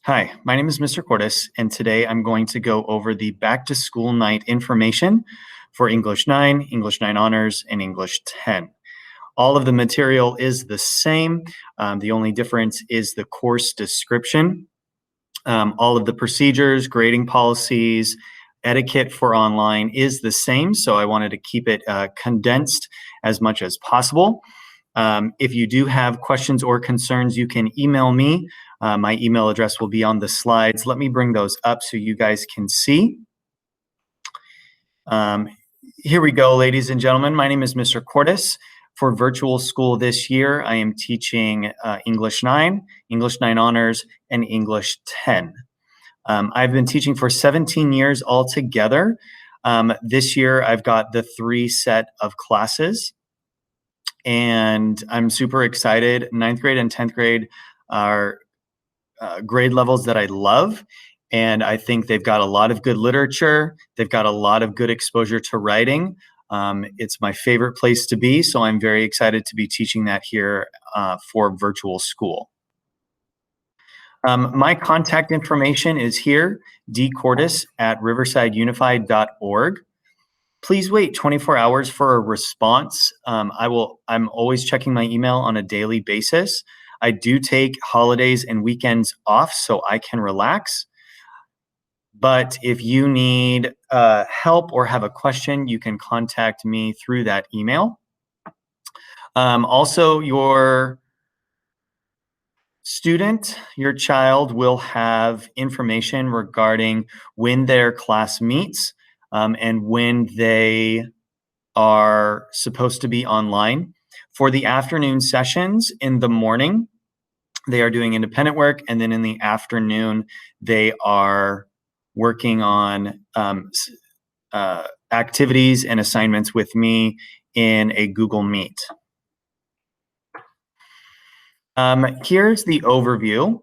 Hi, my name is Mr. Cordes, and today I'm going to go over the back to school night information for English 9, English 9 Honors, and English 10. All of the material is the same. The only difference is the course description. All of the procedures, grading policies, etiquette for online is the same, so I wanted to keep it condensed as much as possible. If you do have questions or concerns, you can email me. My email address will be on the slides. Let me bring those up so you guys can see. Here we go, ladies and gentlemen. My name is Mr. Cordes. For virtual school this year, I am teaching English 9, English 9 Honors, and English 10. I've been teaching for 17 years altogether. This year, I've got the 3 set of classes, and I'm super excited. 9th grade and 10th grade are grade levels that I love, and I think they've got a lot of good literature. They've got a lot of good exposure to writing. It's my favorite place to be, so I'm very excited to be teaching that here for virtual school. My contact information is here, dcordes@riversideunified.org. Please wait 24 hours for a response. I'm always checking my email on a daily basis. I do take holidays and weekends off so I can relax. But if you need help or have a question, you can contact me through that email. Also, your student, your child will have information regarding when their class meets and when they are supposed to be online. For the afternoon sessions in the morning, they are doing independent work, and then in the afternoon, they are working on activities and assignments with me in a Google Meet. Here's the overview.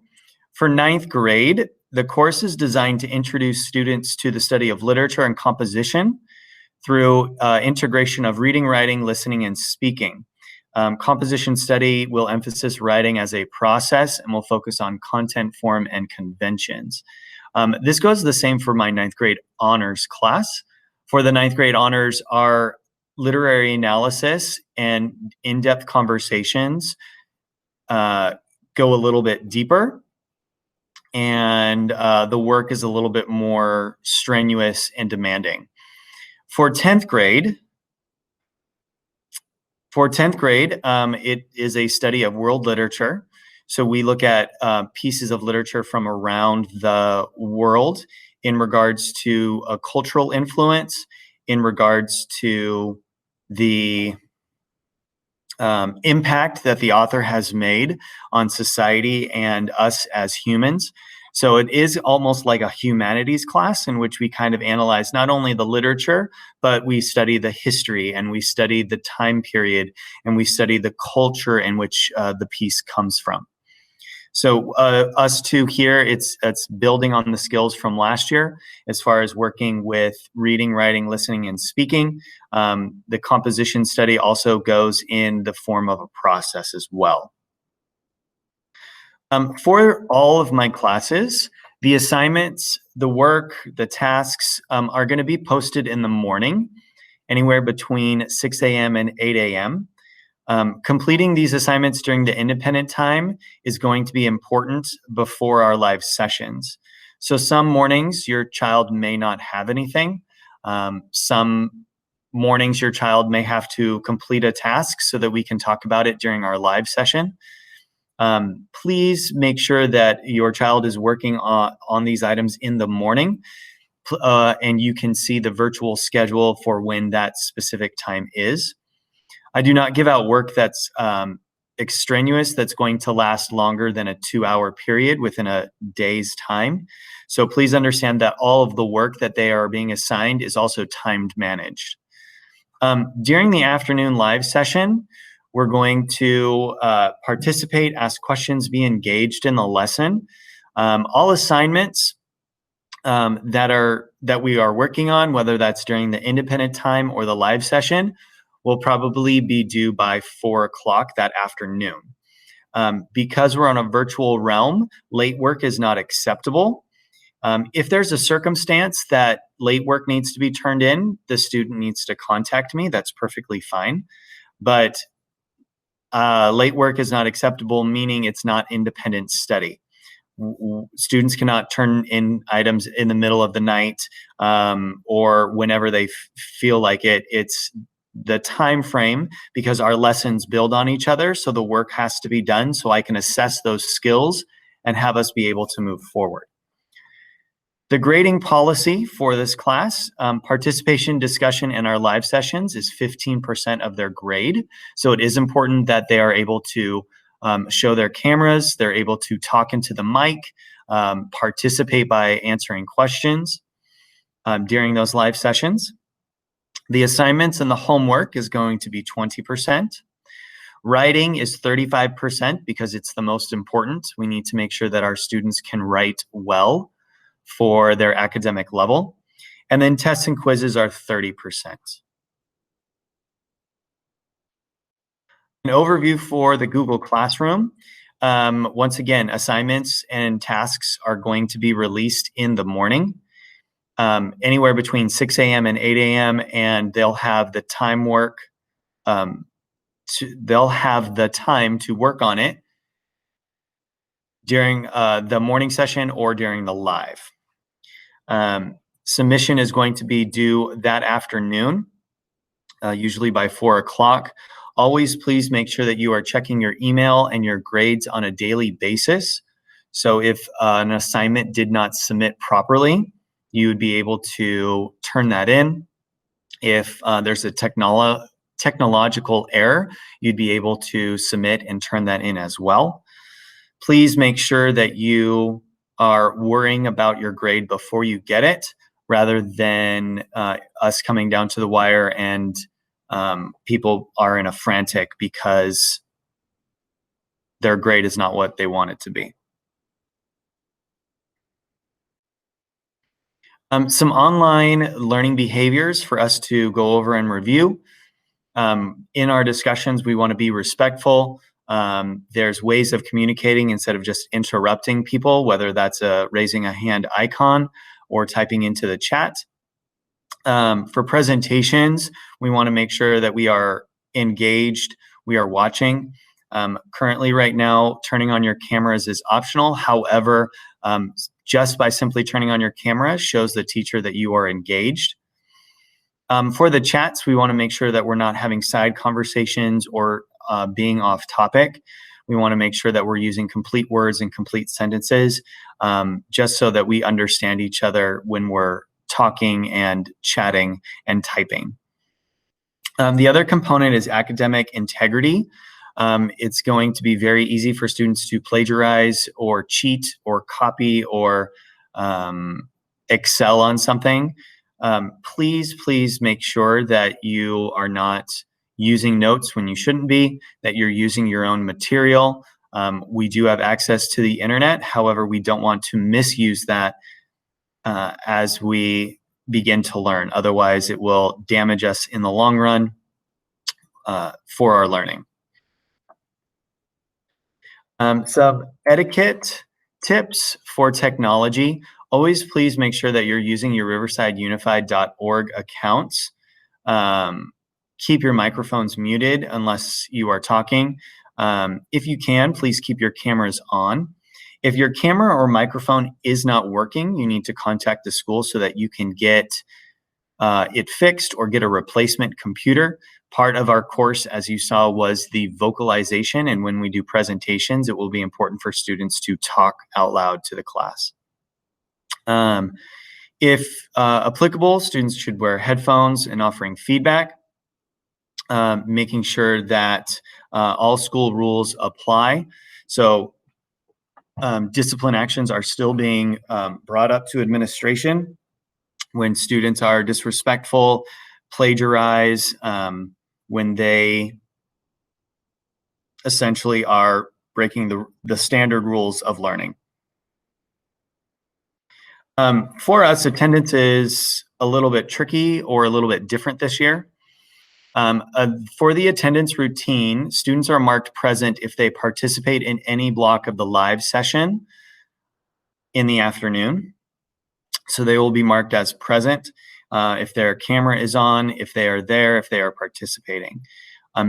For 9th grade, the course is designed to introduce students to the study of literature and composition through integration of reading, writing, listening, and speaking. Composition study will emphasize writing as a process and will focus on content, form, and conventions. This goes the same for my 9th grade honors class. For the 9th grade honors, our literary analysis and in-depth conversations go a little bit deeper, and the work is a little bit more strenuous and demanding. For 10th grade, it is a study of world literature. So we look at pieces of literature from around the world in regards to a cultural influence, in regards to the impact that the author has made on society and us as humans. So it is almost like a humanities class in which we kind of analyze not only the literature, but we study the history and we study the time period and we study the culture in which the piece comes from. So us two here, it's building on the skills from last year as far as working with reading, writing, listening, and speaking. The composition study also goes in the form of a process as well. For all of my classes, the assignments, the work, the tasks are going to be posted in the morning, anywhere between 6 a.m. and 8 a.m. Completing these assignments during the independent time is going to be important before our live sessions. So some mornings your child may not have anything. Some mornings your child may have to complete a task so that we can talk about it during our live session. Please make sure that your child is working on these items in the morning, and you can see the virtual schedule for when that specific time is. I do not give out work that's extraneous, that's going to last longer than a 2-hour period within a day's time. So please understand that all of the work that they are being assigned is also timed managed. During the afternoon live session, we're going to participate, ask questions, be engaged in the lesson. All assignments that we are working on, whether that's during the independent time or the live session, will probably be due by 4 o'clock that afternoon. Because we're on a virtual realm, late work is not acceptable. If there's a circumstance that late work needs to be turned in, the student needs to contact me. That's perfectly fine. But late work is not acceptable, meaning it's not independent study. Students cannot turn in items in the middle of the night or whenever they feel like it. It's the time frame, because our lessons build on each other, so the work has to be done so I can assess those skills and have us be able to move forward. The grading policy for this class, participation, discussion, and our live sessions is 15% of their grade. So it is important that they are able to show their cameras, they're able to talk into the mic, participate by answering questions during those live sessions. The assignments and the homework is going to be 20%. Writing is 35% because it's the most important. We need to make sure that our students can write well for their academic level. And then tests and quizzes are 30%. An overview for the Google Classroom. Once again, assignments and tasks are going to be released in the morning, anywhere between 6 a.m. and 8 a.m. and they'll have the time to work on it during the morning session or during the live. Submission is going to be due that afternoon, usually by 4 o'clock. Always please make sure that you are checking your email and your grades on a daily basis. So if an assignment did not submit properly, you would be able to turn that in. If there's a technological error, you'd be able to submit and turn that in as well. Please make sure that you are worrying about your grade before you get it, rather than us coming down to the wire and people are in a frantic because their grade is not what they want it to be. Some online learning behaviors for us to go over and review. In our discussions, we want to be respectful. There's ways of communicating instead of just interrupting people, whether that's raising a hand icon or typing into the chat. For presentations, we want to make sure that we are engaged, we are watching. Currently right now, turning on your cameras is optional. However, just by simply turning on your camera shows the teacher that you are engaged. For the chats, we want to make sure that we're not having side conversations or being off topic. We want to make sure that we're using complete words and complete sentences, just so that we understand each other when we're talking and chatting and typing. The other component is academic integrity. It's going to be very easy for students to plagiarize or cheat or copy or excel on something. Please make sure that you are not using notes when you shouldn't be, that you're using your own material. We do have access to the internet. However, we don't want to misuse that as we begin to learn. Otherwise, it will damage us in the long run for our learning. Some etiquette tips for technology. Always please make sure that you're using your riversideunified.org accounts. Keep your microphones muted unless you are talking. If you can, please keep your cameras on. If your camera or microphone is not working, you need to contact the school so that you can get it fixed or get a replacement computer. Part of our course, as you saw, was the vocalization, and when we do presentations, it will be important for students to talk out loud to the class. If applicable, students should wear headphones and offering feedback, making sure that all school rules apply. So discipline actions are still being brought up to administration when students are disrespectful, plagiarize, when they essentially are breaking the standard rules of learning. For us, attendance is a little bit tricky or a little bit different this year. For the attendance routine, students are marked present if they participate in any block of the live session in the afternoon. So they will be marked as present if their camera is on, if they are there, if they are participating.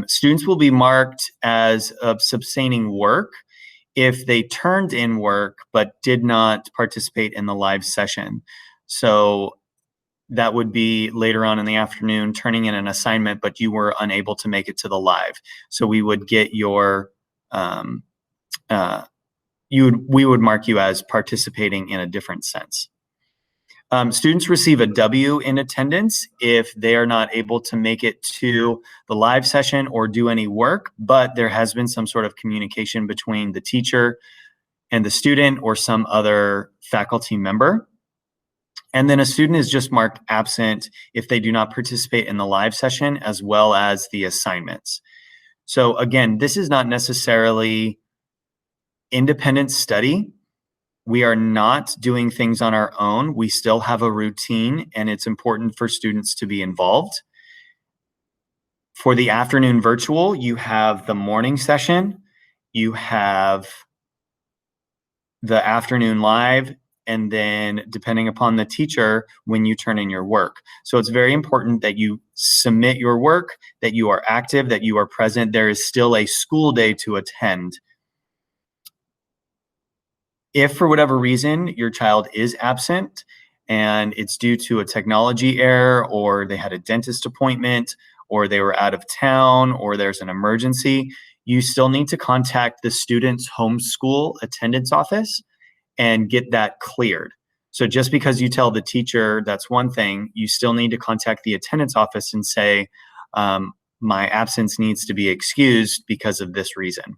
Students will be marked as sustaining work if they turned in work but did not participate in the live session. So that would be later on in the afternoon, turning in an assignment, but you were unable to make it to the live. So we would get your, we would mark you as participating in a different sense. Students receive a W in attendance if they are not able to make it to the live session or do any work, but there has been some sort of communication between the teacher and the student or some other faculty member. And then a student is just marked absent if they do not participate in the live session as well as the assignments. So again, this is not necessarily independent study. We are not doing things on our own. We still have a routine, and it's important for students to be involved. For the afternoon virtual, you have the morning session, you have the afternoon live, and then depending upon the teacher, when you turn in your work. So it's very important that you submit your work, that you are active, that you are present. There is still a school day to attend. If for whatever reason your child is absent and it's due to a technology error, or they had a dentist appointment, or they were out of town, or there's an emergency, you still need to contact the student's homeschool attendance office and get that cleared. So just because you tell the teacher, that's one thing, you still need to contact the attendance office and say, my absence needs to be excused because of this reason.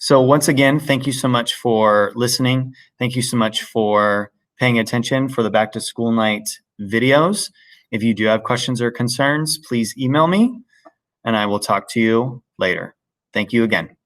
So once again, thank you so much for listening. Thank you so much for paying attention for the Back to School Night videos. If you do have questions or concerns, please email me and I will talk to you later. Thank you again.